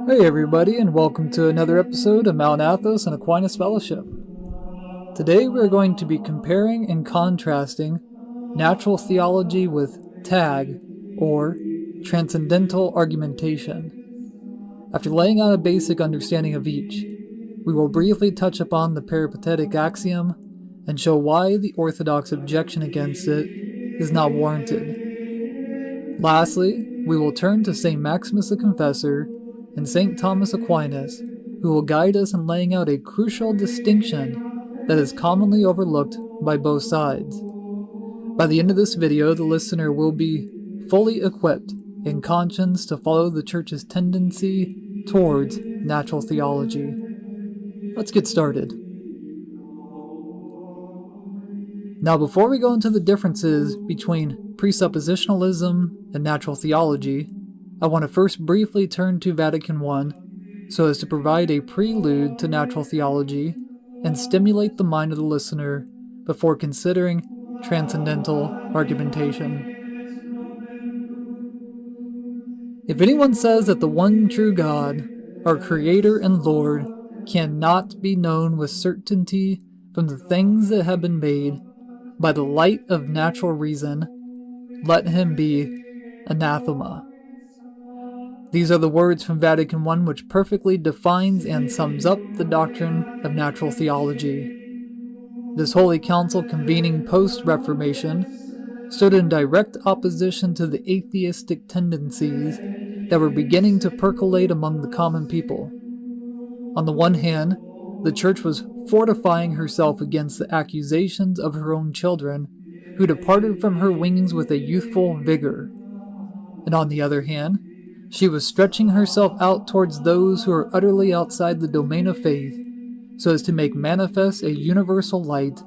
Hey everybody, and welcome to another episode of Mount Athos and Aquinas Fellowship. Today we are going to be comparing and contrasting natural theology with TAG, or Transcendental Argumentation. After laying out a basic understanding of each, we will briefly touch upon the peripatetic axiom and show why the orthodox objection against it is not warranted. Lastly, we will turn to St. Maximus the Confessor and St. Thomas Aquinas, who will guide us in laying out a crucial distinction that is commonly overlooked by both sides. By the end of this video, the listener will be fully equipped in conscience to follow the Church's tendency towards natural theology. Let's get started. Now, before we go into the differences between presuppositionalism and natural theology, I want to first briefly turn to Vatican I so as to provide a prelude to natural theology and stimulate the mind of the listener before considering transcendental argumentation. If anyone says that the one true God, our Creator and Lord, cannot be known with certainty from the things that have been made by the light of natural reason, let him be anathema. These are the words from Vatican I which perfectly defines and sums up the doctrine of natural theology. This Holy Council, convening post-Reformation, stood in direct opposition to the atheistic tendencies that were beginning to percolate among the common people. On the one hand, the Church was fortifying herself against the accusations of her own children, who departed from her wings with a youthful vigor. And on the other hand, she was stretching herself out towards those who are utterly outside the domain of faith, so as to make manifest a universal light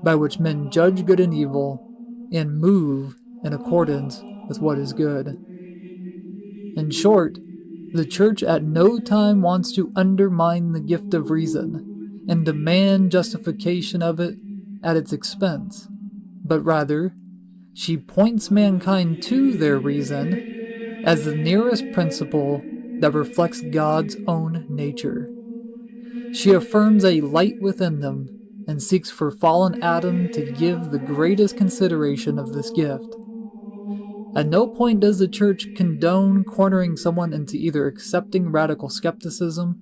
by which men judge good and evil and move in accordance with what is good. In short, the Church at no time wants to undermine the gift of reason and demand justification of it at its expense, but rather, she points mankind to their reason as the nearest principle that reflects God's own nature. She affirms a light within them and seeks for fallen Adam to give the greatest consideration of this gift. At no point does the Church condone cornering someone into either accepting radical skepticism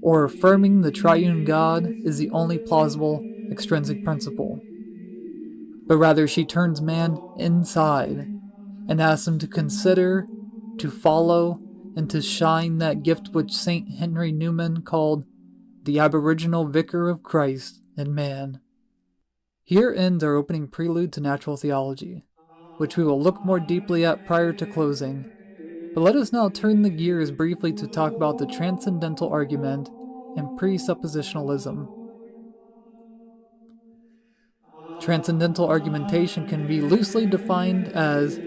or affirming the triune God is the only plausible extrinsic principle. But rather she turns man inside and asks him to consider, to follow, and to shine that gift which St. Henry Newman called the aboriginal vicar of Christ in man. Here ends our opening prelude to natural theology, which we will look more deeply at prior to closing. But let us now turn the gears briefly to talk about the transcendental argument and presuppositionalism. Transcendental argumentation can be loosely defined as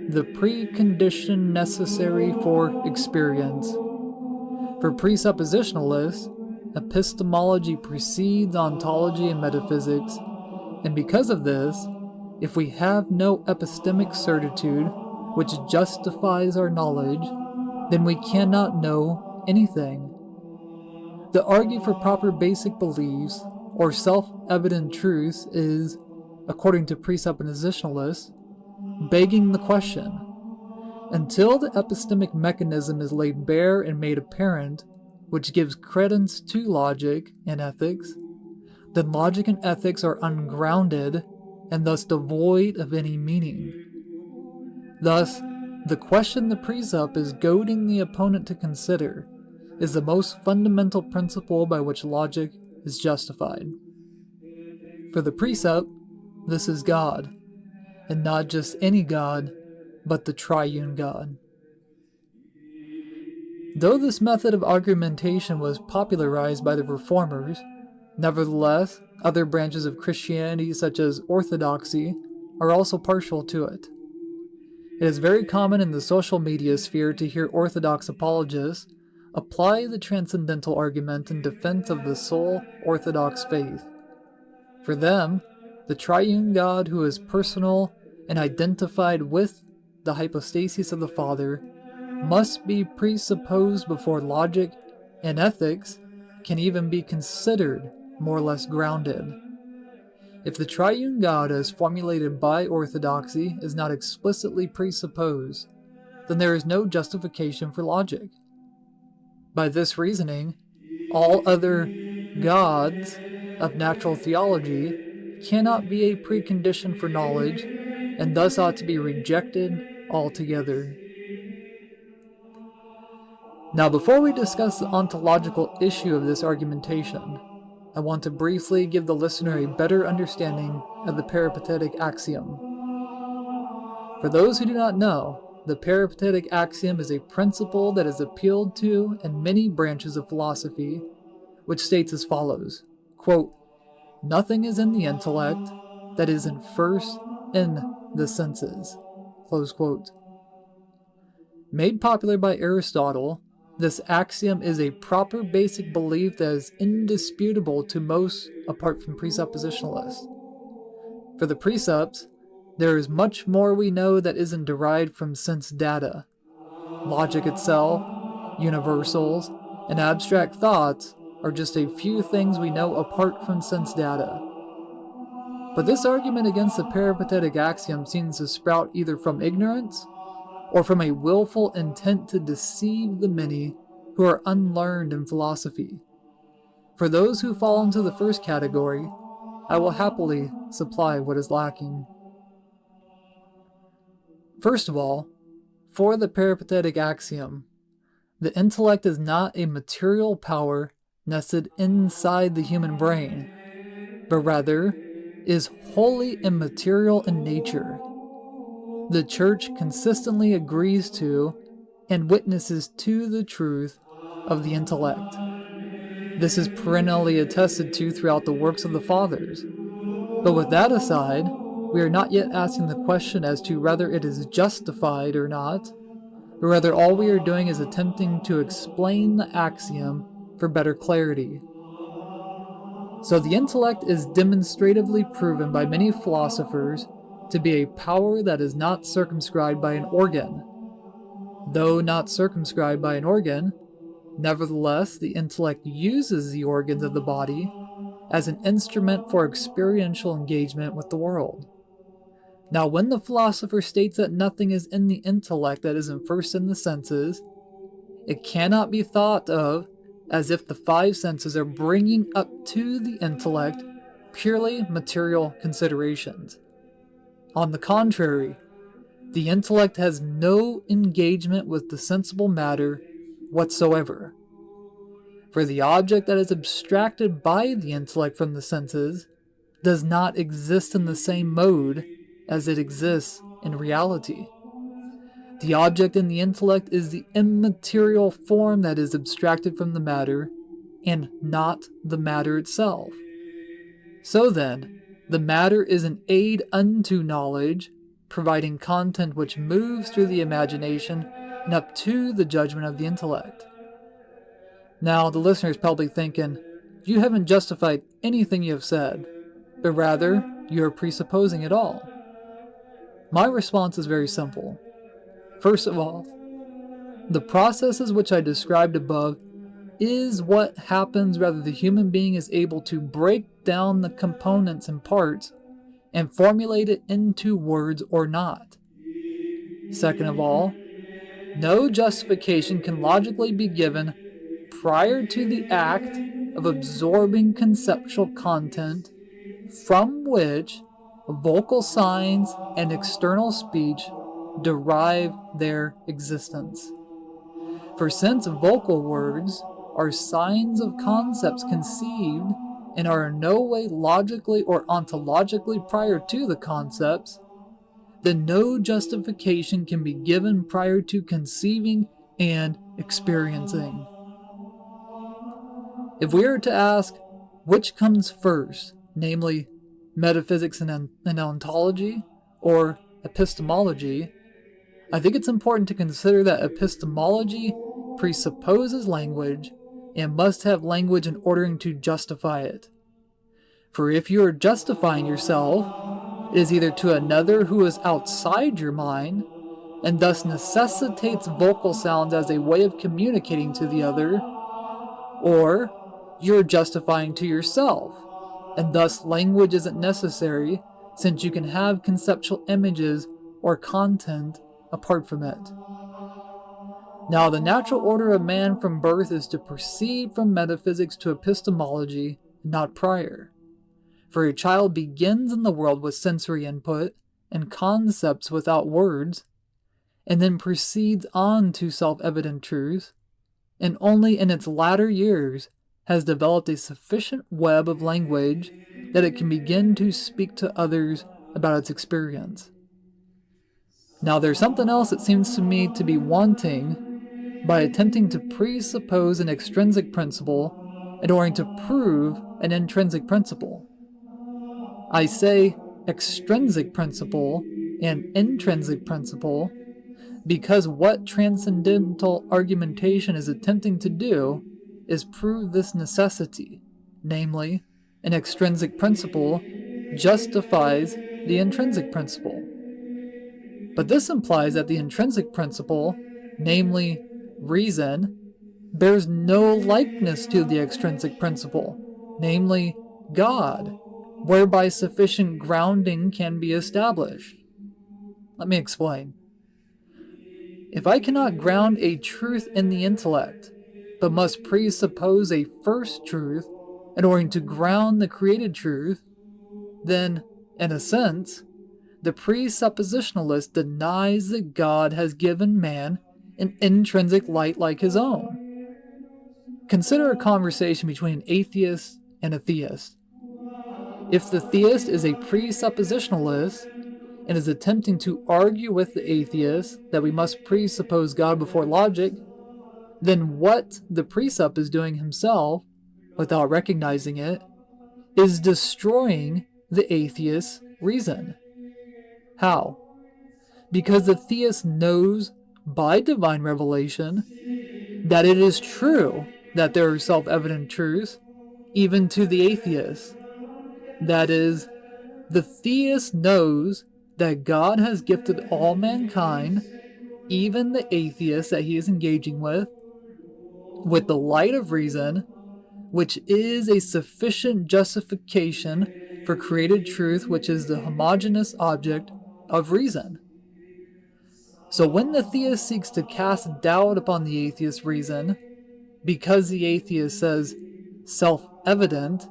the precondition necessary for experience. For presuppositionalists, epistemology precedes ontology and metaphysics, and because of this, if we have no epistemic certitude which justifies our knowledge, then we cannot know anything. To argue for proper basic beliefs or self-evident truths is, according to presuppositionalists, begging the question. Until the epistemic mechanism is laid bare and made apparent, which gives credence to logic and ethics, then logic and ethics are ungrounded and thus devoid of any meaning. Thus, the question the presup is goading the opponent to consider is the most fundamental principle by which logic is justified. For the presup, this is God, and not just any God, but the triune God. Though this method of argumentation was popularized by the Reformers, nevertheless, other branches of Christianity, such as Orthodoxy, are also partial to it. It is very common in the social media sphere to hear Orthodox apologists apply the transcendental argument in defense of the sole Orthodox faith. For them, the triune God who is personal and identified with the hypostasis of the Father must be presupposed before logic and ethics can even be considered more or less grounded. If the triune God as formulated by orthodoxy is not explicitly presupposed, then there is no justification for logic. By this reasoning, all other gods of natural theology cannot be a precondition for knowledge, and thus ought to be rejected altogether. Now, before we discuss the ontological issue of this argumentation, I want to briefly give the listener a better understanding of the peripatetic axiom. For those who do not know, the peripatetic axiom is a principle that is appealed to in many branches of philosophy, which states as follows, quote, "Nothing is in the intellect that isn't first in the senses," close quote. Made popular by Aristotle, this axiom is a proper basic belief that is indisputable to most apart from presuppositionalists. For the precepts, there is much more we know that isn't derived from sense data. Logic itself, universals, and abstract thoughts are just a few things we know apart from sense data. But this argument against the peripatetic axiom seems to sprout either from ignorance or from a willful intent to deceive the many who are unlearned in philosophy. For those who fall into the first category, I will happily supply what is lacking. First of all, for the peripatetic axiom, the intellect is not a material power nested inside the human brain, but rather is wholly immaterial in nature. The Church consistently agrees to and witnesses to the truth of the intellect. This is perennially attested to throughout the works of the Fathers. But with that aside, we are not yet asking the question as to whether it is justified or not, but rather all we are doing is attempting to explain the axiom for better clarity. So the intellect is demonstratively proven by many philosophers to be a power that is not circumscribed by an organ. Though not circumscribed by an organ, nevertheless the intellect uses the organs of the body as an instrument for experiential engagement with the world. Now, when the philosopher states that nothing is in the intellect that isn't first in the senses, it cannot be thought of as if the five senses are bringing up to the intellect purely material considerations. On the contrary, the intellect has no engagement with the sensible matter whatsoever. For the object that is abstracted by the intellect from the senses does not exist in the same mode as it exists in reality. The object in the intellect is the immaterial form that is abstracted from the matter, and not the matter itself. So then, the matter is an aid unto knowledge, providing content which moves through the imagination and up to the judgment of the intellect. Now, the listener is probably thinking, you haven't justified anything you have said, but rather, you are presupposing it all. My response is very simple. First of all, the processes which I described above is what happens whether the human being is able to break down the components and parts and formulate it into words or not. Second of all, no justification can logically be given prior to the act of absorbing conceptual content from which vocal signs and external speech derive their existence. For since vocal words are signs of concepts conceived and are in no way logically or ontologically prior to the concepts, then no justification can be given prior to conceiving and experiencing. If we are to ask which comes first, namely metaphysics and ontology, or epistemology, I think it's important to consider that epistemology presupposes language and must have language in order to justify it. For if you are justifying yourself, it is either to another who is outside your mind, and thus necessitates vocal sounds as a way of communicating to the other, or you're justifying to yourself, and thus language isn't necessary since you can have conceptual images or content apart from it. Now, the natural order of man from birth is to proceed from metaphysics to epistemology, not prior. For a child begins in the world with sensory input and concepts without words, and then proceeds on to self-evident truth, and only in its latter years has developed a sufficient web of language that it can begin to speak to others about its experience. Now, there's something else it seems to me to be wanting by attempting to presuppose an extrinsic principle in order to prove an intrinsic principle. I say extrinsic principle and intrinsic principle because what transcendental argumentation is attempting to do is prove this necessity, namely, an extrinsic principle justifies the intrinsic principle. But this implies that the intrinsic principle, namely reason, bears no likeness to the extrinsic principle, namely God, whereby sufficient grounding can be established. Let me explain. If I cannot ground a truth in the intellect, but must presuppose a first truth in order to ground the created truth, then, in a sense, the presuppositionalist denies that God has given man an intrinsic light like his own. Consider a conversation between an atheist and a theist. If the theist is a presuppositionalist and is attempting to argue with the atheist that we must presuppose God before logic, then what the presup is doing himself, without recognizing it, is destroying the atheist's reason. How? Because the theist knows by divine revelation that it is true that there are self-evident truths, even to the atheist. That is, the theist knows that God has gifted all mankind, even the atheist that he is engaging with the light of reason, which is a sufficient justification for created truth, which is the homogeneous object of reason. So when the theist seeks to cast doubt upon the atheist's reason, because the atheist says self-evident,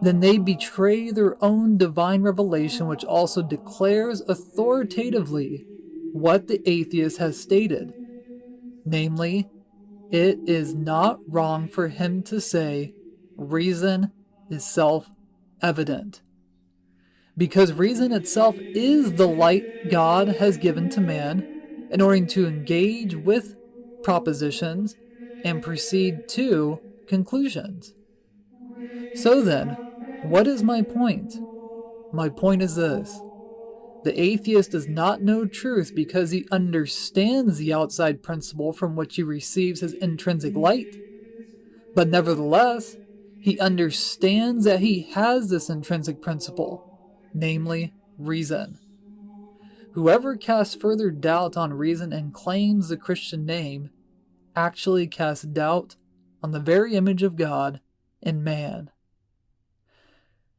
then they betray their own divine revelation, which also declares authoritatively what the atheist has stated. Namely, it is not wrong for him to say reason is self-evident. Because reason itself is the light God has given to man in order to engage with propositions and proceed to conclusions. So then, what is my point? My point is this. The atheist does not know truth because he understands the outside principle from which he receives his intrinsic light. But nevertheless, he understands that he has this intrinsic principle, namely reason. Whoever casts further doubt on reason and claims the Christian name actually casts doubt on the very image of God in man.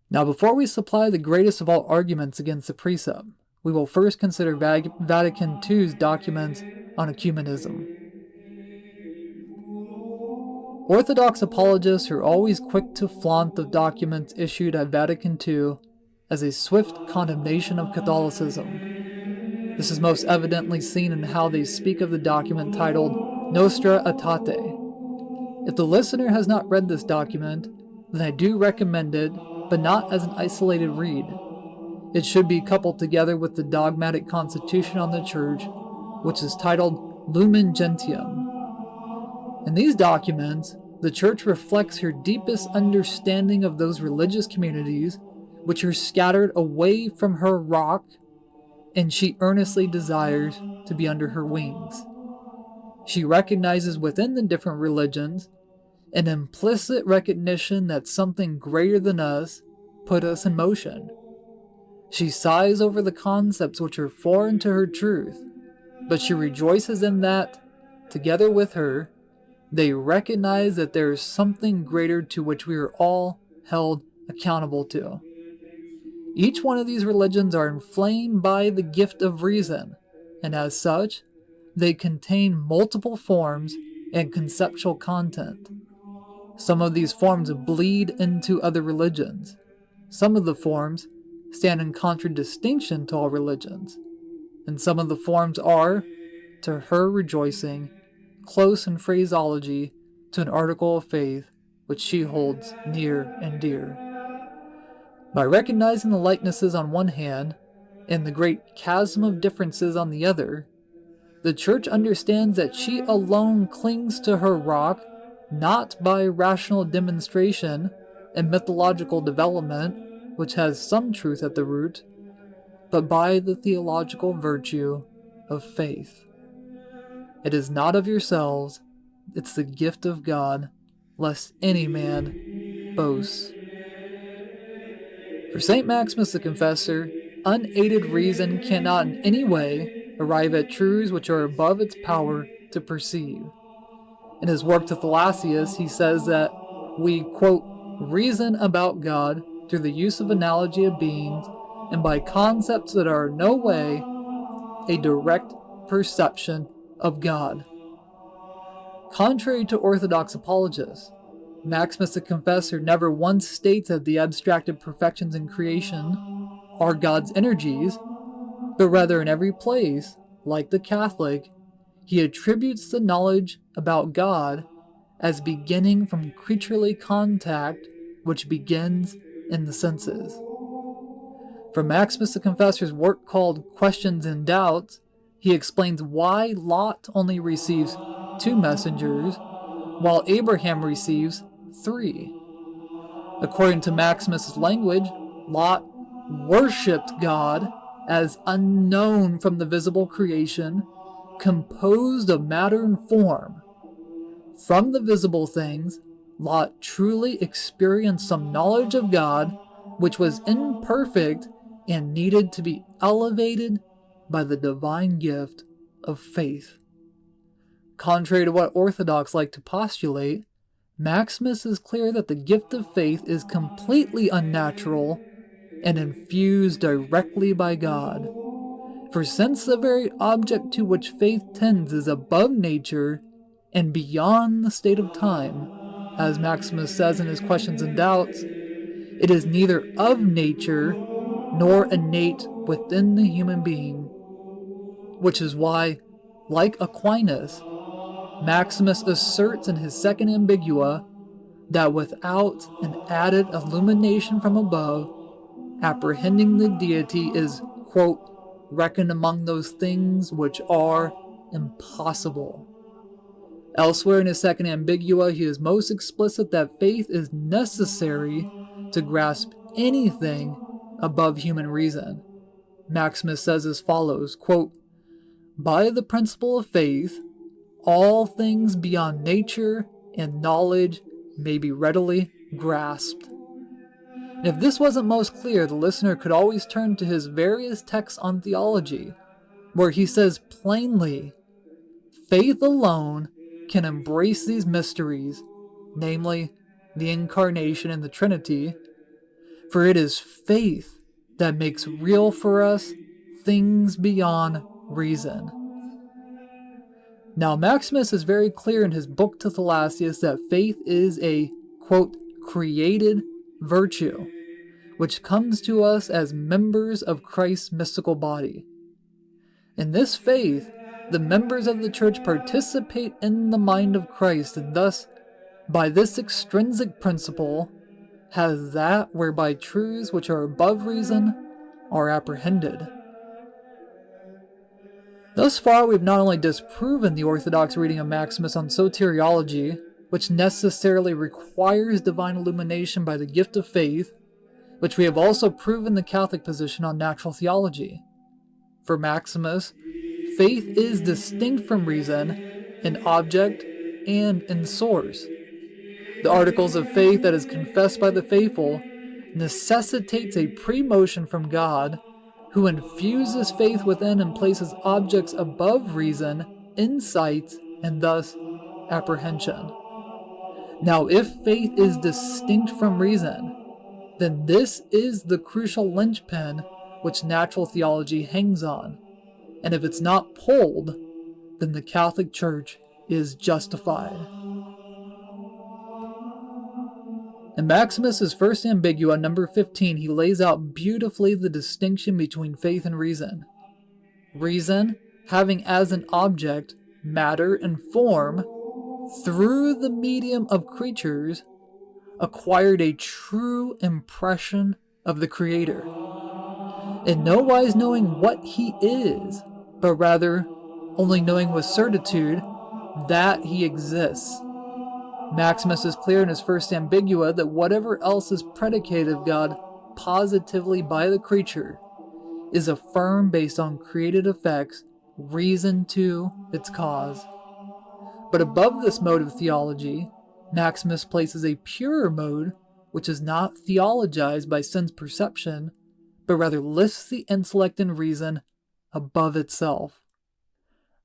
Now, before we supply the greatest of all arguments against the precept, we will first consider Vatican II's documents on ecumenism. Orthodox apologists are always quick to flaunt the documents issued at Vatican II as a swift condemnation of Catholicism. This is most evidently seen in how they speak of the document titled Nostra Aetate. If the listener has not read this document, then I do recommend it, but not as an isolated read. It should be coupled together with the dogmatic constitution on the Church, which is titled Lumen Gentium. In these documents, the Church reflects her deepest understanding of those religious communities which are scattered away from her rock, and she earnestly desires to be under her wings. She recognizes within the different religions an implicit recognition that something greater than us put us in motion. She sighs over the concepts which are foreign to her truth, but she rejoices in that, together with her, they recognize that there is something greater to which we are all held accountable to. Each one of these religions are inflamed by the gift of reason, and as such, they contain multiple forms and conceptual content. Some of these forms bleed into other religions. Some of the forms stand in contradistinction to all religions, and some of the forms are, to her rejoicing, close in phraseology to an article of faith which she holds near and dear. By recognizing the likenesses on one hand and the great chasm of differences on the other, the Church understands that she alone clings to her rock not by rational demonstration and mythological development, which has some truth at the root, but by the theological virtue of faith. It is not of yourselves, it's the gift of God, lest any man boast. For St. Maximus the Confessor, unaided reason cannot in any way arrive at truths which are above its power to perceive. In his work to Thalassius, he says that we, quote, reason about God through the use of analogy of beings and by concepts that are in no way a direct perception of God. Contrary to Orthodox apologists, Maximus the Confessor never once states that the abstracted perfections in creation are God's energies, but rather in every place, like the Catholic, he attributes the knowledge about God as beginning from creaturely contact, which begins in the senses. From Maximus the Confessor's work called Questions and Doubts, he explains why Lot only receives 2 messengers, while Abraham receives 3. According to Maximus's language, Lot worshipped God as unknown from the visible creation, composed of matter and form. From the visible things, Lot truly experienced some knowledge of God which was imperfect and needed to be elevated by the divine gift of faith. Contrary to what Orthodox like to postulate, Maximus is clear that the gift of faith is completely unnatural and infused directly by God. For since the very object to which faith tends is above nature and beyond the state of time, as Maximus says in his Questions and Doubts, it is neither of nature nor innate within the human being, which is why, like Aquinas, Maximus asserts in his second Ambigua that without an added illumination from above, apprehending the deity is, quote, reckoned among those things which are impossible. Elsewhere in his second Ambigua, he is most explicit that faith is necessary to grasp anything above human reason. Maximus says as follows, quote, by the principle of faith, all things beyond nature and knowledge may be readily grasped. And if this wasn't most clear, the listener could always turn to his various texts on theology, where he says plainly, faith alone can embrace these mysteries, namely the Incarnation and the Trinity, for it is faith that makes real for us things beyond reason. Now, Maximus is very clear in his book to Thalassius that faith is a, quote, created virtue, which comes to us as members of Christ's mystical body. In this faith, the members of the Church participate in the mind of Christ, and thus, by this extrinsic principle, has that whereby truths which are above reason are apprehended. Thus far, we've not only disproven the orthodox reading of Maximus on soteriology, which necessarily requires divine illumination by the gift of faith, which we have also proven the Catholic position on natural theology. For Maximus, faith is distinct from reason in object and in source. The articles of faith that is confessed by the faithful necessitates a pre-motion from God, who infuses faith within and places objects above reason, insight, and thus apprehension. Now, if faith is distinct from reason, then this is the crucial linchpin which natural theology hangs on. And if it's not pulled, then the Catholic Church is justified. In Maximus' first ambigua, number 15, he lays out beautifully the distinction between faith and reason. Reason, having as an object matter and form, through the medium of creatures, acquired a true impression of the Creator, in no wise knowing what he is, but rather only knowing with certitude that he exists. Maximus is clear in his first ambigua that whatever else is predicated of God positively by the creature is affirmed based on created effects, reason to its cause. But above this mode of theology, Maximus places a purer mode which is not theologized by sense perception, but rather lifts the intellect and reason above itself.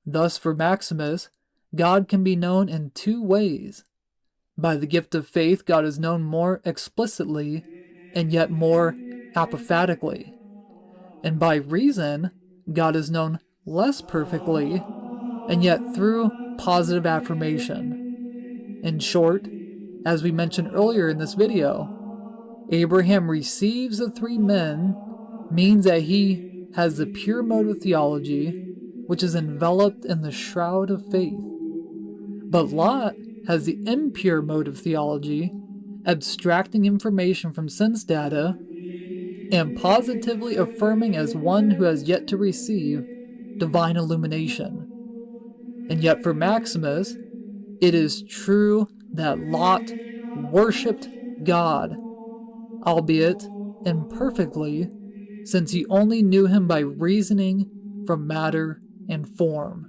Thus, for Maximus, God can be known in two ways. By the gift of faith, God is known more explicitly and yet more apophatically. And by reason, God is known less perfectly and yet through positive affirmation. In short, as we mentioned earlier in this video, Abraham receives the three men means that he has the pure mode of theology, which is enveloped in the shroud of faith. But Lot has the impure mode of theology, abstracting information from sense data and positively affirming as one who has yet to receive divine illumination. And yet for Maximus, it is true that Lot worshipped God, albeit imperfectly, since he only knew him by reasoning from matter and form.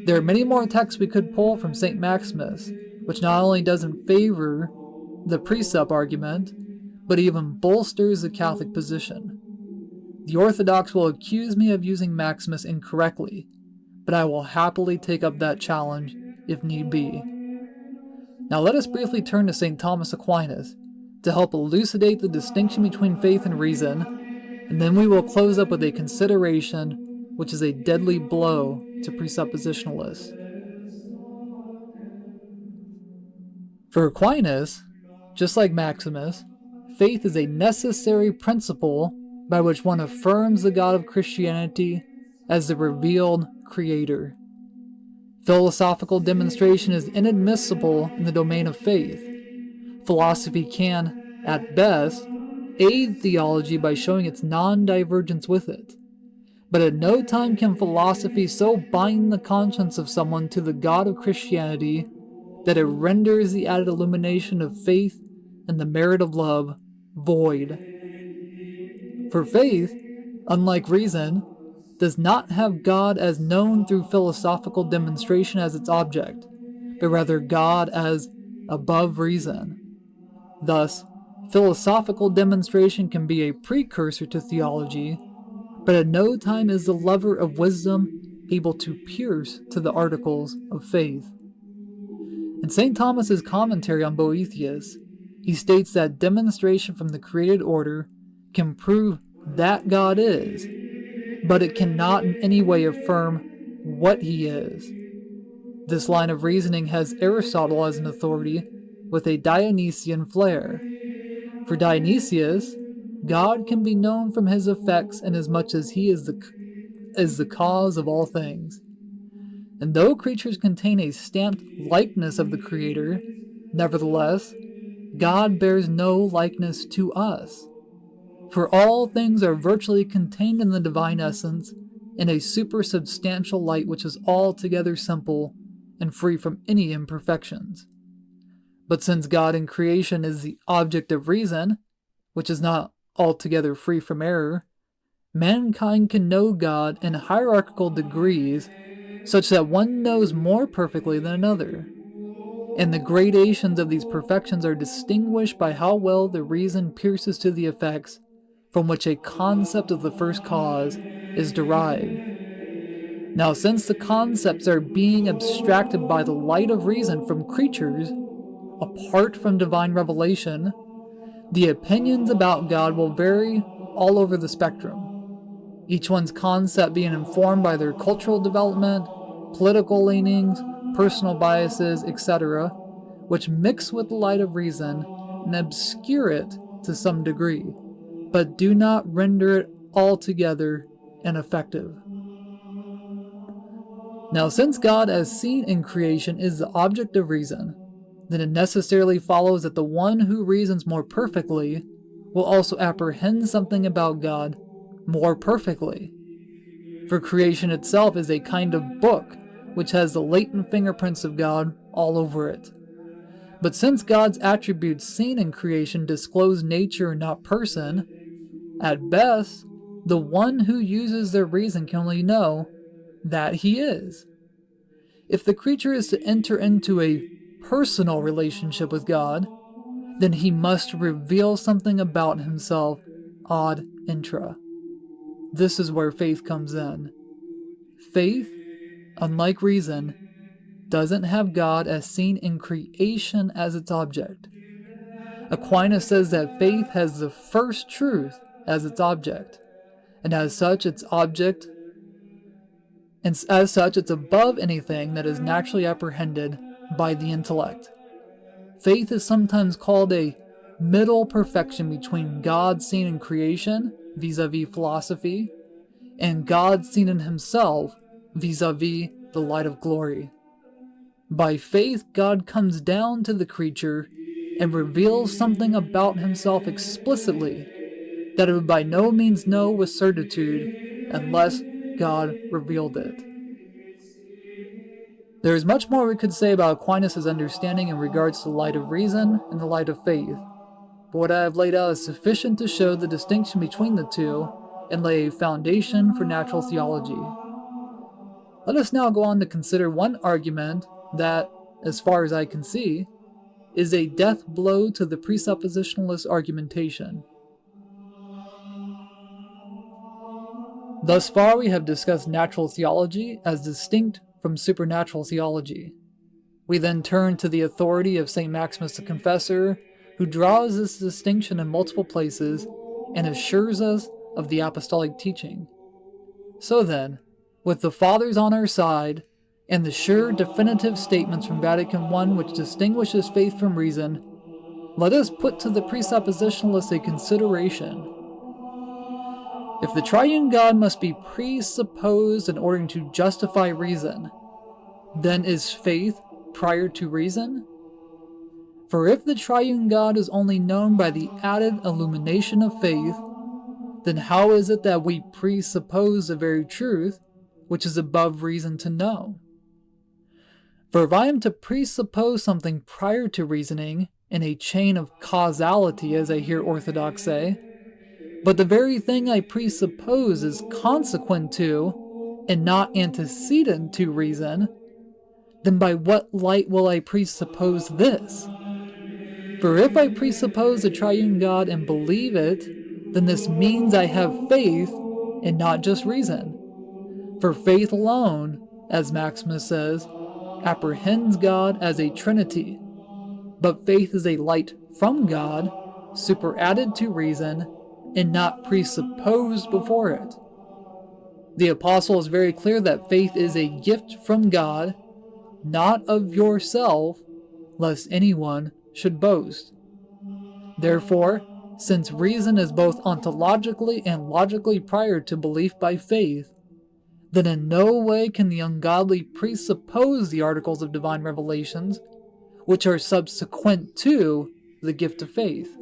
There are many more texts we could pull from St. Maximus, which not only doesn't favor the precept argument, but even bolsters the Catholic position. The Orthodox will accuse me of using Maximus incorrectly, but I will happily take up that challenge if need be. Now let us briefly turn to St. Thomas Aquinas to help elucidate the distinction between faith and reason, and then we will close up with a consideration which is a deadly blow to presuppositionalists. For Aquinas, just like Maximus, faith is a necessary principle by which one affirms the God of Christianity as the revealed Creator. Philosophical demonstration is inadmissible in the domain of faith. Philosophy can, at best, aid theology by showing its non-divergence with it. But at no time can philosophy so bind the conscience of someone to the God of Christianity that it renders the added illumination of faith and the merit of love void. For faith, unlike reason, does not have God as known through philosophical demonstration as its object, but rather God as above reason. Thus, philosophical demonstration can be a precursor to theology, but at no time is the lover of wisdom able to pierce to the articles of faith. In St. Thomas's commentary on Boethius, he states that demonstration from the created order can prove that God is, but it cannot in any way affirm what he is. This line of reasoning has Aristotle as an authority with a Dionysian flair. For Dionysius, God can be known from his effects inasmuch as he is the cause of all things. And though creatures contain a stamped likeness of the Creator, nevertheless, God bears no likeness to us. For all things are virtually contained in the divine essence in a supersubstantial light which is altogether simple and free from any imperfections. But since God in creation is the object of reason, which is not altogether free from error, mankind can know God in hierarchical degrees such that one knows more perfectly than another. And the gradations of these perfections are distinguished by how well the reason pierces to the effects from which a concept of the first cause is derived. Now, since the concepts are being abstracted by the light of reason from creatures, apart from divine revelation, the opinions about God will vary all over the spectrum, each one's concept being informed by their cultural development, political leanings, personal biases, etc., which mix with the light of reason and obscure it to some degree, but do not render it altogether ineffective. Now, since God as seen in creation is the object of reason, then it necessarily follows that the one who reasons more perfectly will also apprehend something about God more perfectly. For creation itself is a kind of book which has the latent fingerprints of God all over it. But since God's attributes seen in creation disclose nature and not person, at best, the one who uses their reason can only know that he is. If the creature is to enter into a personal relationship with God, then he must reveal something about himself ad intra. This is where faith comes in. Faith, unlike reason, doesn't have God as seen in creation as its object. Aquinas says that faith has the first truth as its object, and as such it's above anything that is naturally apprehended by the intellect. Faith is sometimes called a middle perfection between God seen in creation, vis-a-vis philosophy, and God seen in himself, vis-a-vis the light of glory. By faith, God comes down to the creature and reveals something about himself explicitly that it would by no means know with certitude unless God revealed it. There is much more we could say about Aquinas' understanding in regards to the light of reason and the light of faith, but what I have laid out is sufficient to show the distinction between the two and lay a foundation for natural theology. Let us now go on to consider one argument that, as far as I can see, is a death blow to the presuppositionalist argumentation. Thus far we have discussed natural theology as distinct from supernatural theology. We then turn to the authority of St. Maximus the Confessor, who draws this distinction in multiple places and assures us of the apostolic teaching. So then, with the Fathers on our side, and the sure definitive statements from Vatican I which distinguishes faith from reason, let us put to the presuppositionalists a consideration. If the triune God must be presupposed in order to justify reason, then is faith prior to reason? For if the triune God is only known by the added illumination of faith, then how is it that we presuppose the very truth which is above reason to know? For if I am to presuppose something prior to reasoning in a chain of causality, as I hear orthodox say, but the very thing I presuppose is consequent to and not antecedent to reason, then by what light will I presuppose this? For if I presuppose the triune God and believe it, then this means I have faith and not just reason. For faith alone, as Maximus says, apprehends God as a trinity, but faith is a light from God, superadded to reason, and not presupposed before it. The apostle is very clear that faith is a gift from God, not of yourself, lest anyone should boast. Therefore, since reason is both ontologically and logically prior to belief by faith, then in no way can the ungodly presuppose the articles of divine revelations, which are subsequent to the gift of faith.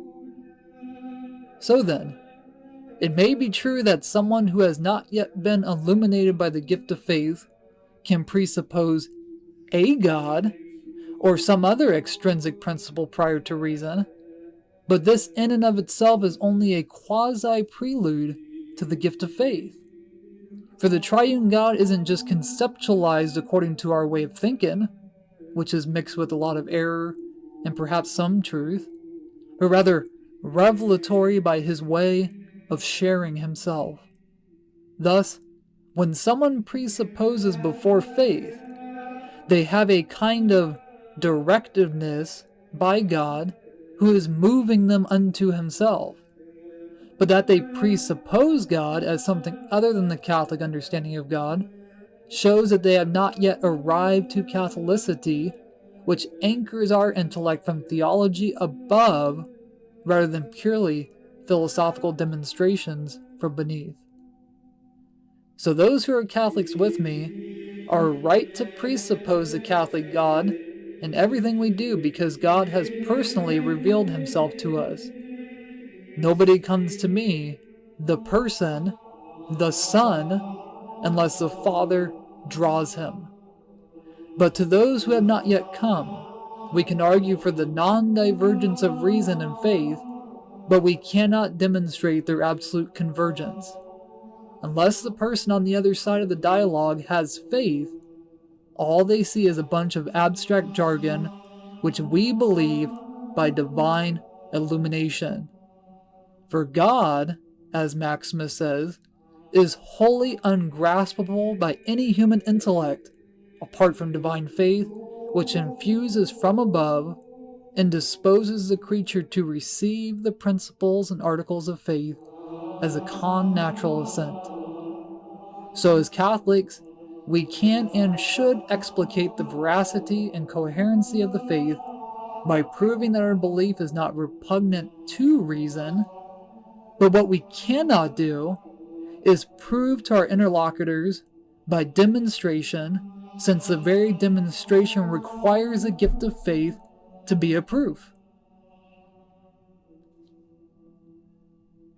So then, it may be true that someone who has not yet been illuminated by the gift of faith can presuppose a God or some other extrinsic principle prior to reason, but this in and of itself is only a quasi-prelude to the gift of faith. For the triune God isn't just conceptualized according to our way of thinking, which is mixed with a lot of error and perhaps some truth, but rather revelatory by his way of sharing himself. Thus, when someone presupposes before faith, they have a kind of directiveness by God who is moving them unto himself. But that they presuppose God as something other than the Catholic understanding of God shows that they have not yet arrived to Catholicity, which anchors our intellect from theology above rather than purely philosophical demonstrations from beneath. So those who are Catholics with me are right to presuppose the Catholic God in everything we do because God has personally revealed himself to us. Nobody comes to me, the person, the Son, unless the Father draws him. But to those who have not yet come, we can argue for the non-divergence of reason and faith, but we cannot demonstrate their absolute convergence. Unless the person on the other side of the dialogue has faith, all they see is a bunch of abstract jargon, which we believe by divine illumination. For God, as Maximus says, is wholly ungraspable by any human intellect, apart from divine faith, which infuses from above and disposes the creature to receive the principles and articles of faith as a connatural assent. So as Catholics, we can and should explicate the veracity and coherency of the faith by proving that our belief is not repugnant to reason, but what we cannot do is prove to our interlocutors by demonstration, since the very demonstration requires the gift of faith to be a proof.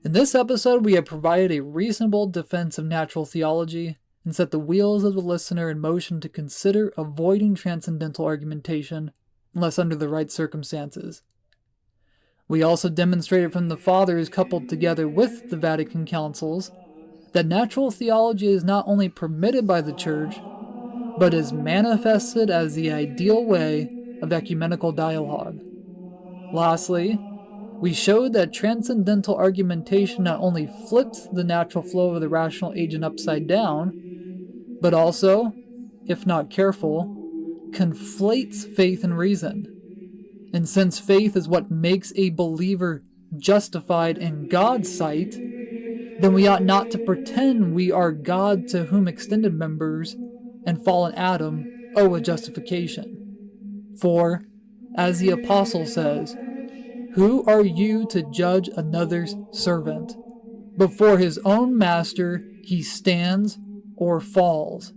In this episode, we have provided a reasonable defense of natural theology and set the wheels of the listener in motion to consider avoiding transcendental argumentation unless under the right circumstances. We also demonstrated from the Fathers coupled together with the Vatican Councils that natural theology is not only permitted by the Church, but is manifested as the ideal way of ecumenical dialogue. Lastly, we showed that transcendental argumentation not only flips the natural flow of the rational agent upside down, but also, if not careful, conflates faith and reason. And since faith is what makes a believer justified in God's sight, then we ought not to pretend we are God to whom extended members and fallen Adam owe a justification. For, as the Apostle says, who are you to judge another's servant? Before his own master he stands or falls.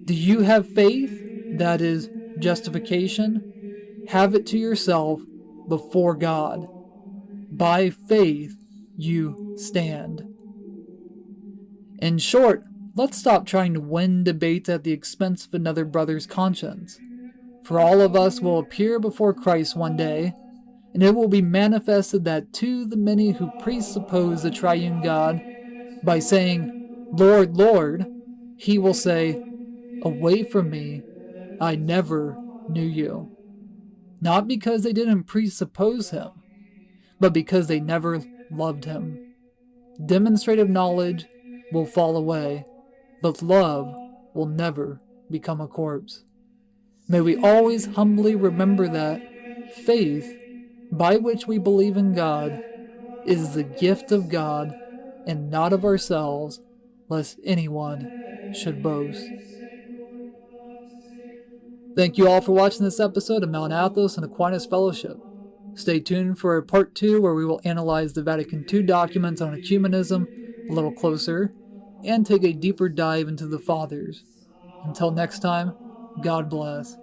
Do you have faith, that is, justification? Have it to yourself before God. By faith you stand. In short, let's stop trying to win debates at the expense of another brother's conscience. For all of us will appear before Christ one day, and it will be manifested that to the many who presuppose the triune God, by saying, Lord, Lord, he will say, away from me, I never knew you. Not because they didn't presuppose him, but because they never loved him. Demonstrative knowledge will fall away, but love will never become a corpse. May we always humbly remember that faith, by which we believe in God, is the gift of God and not of ourselves, lest anyone should boast. Thank you all for watching this episode of Mount Athos and Aquinas Fellowship. Stay tuned for part 2 where we will analyze the Vatican II documents on ecumenism a little closer and take a deeper dive into the Fathers. Until next time, God bless.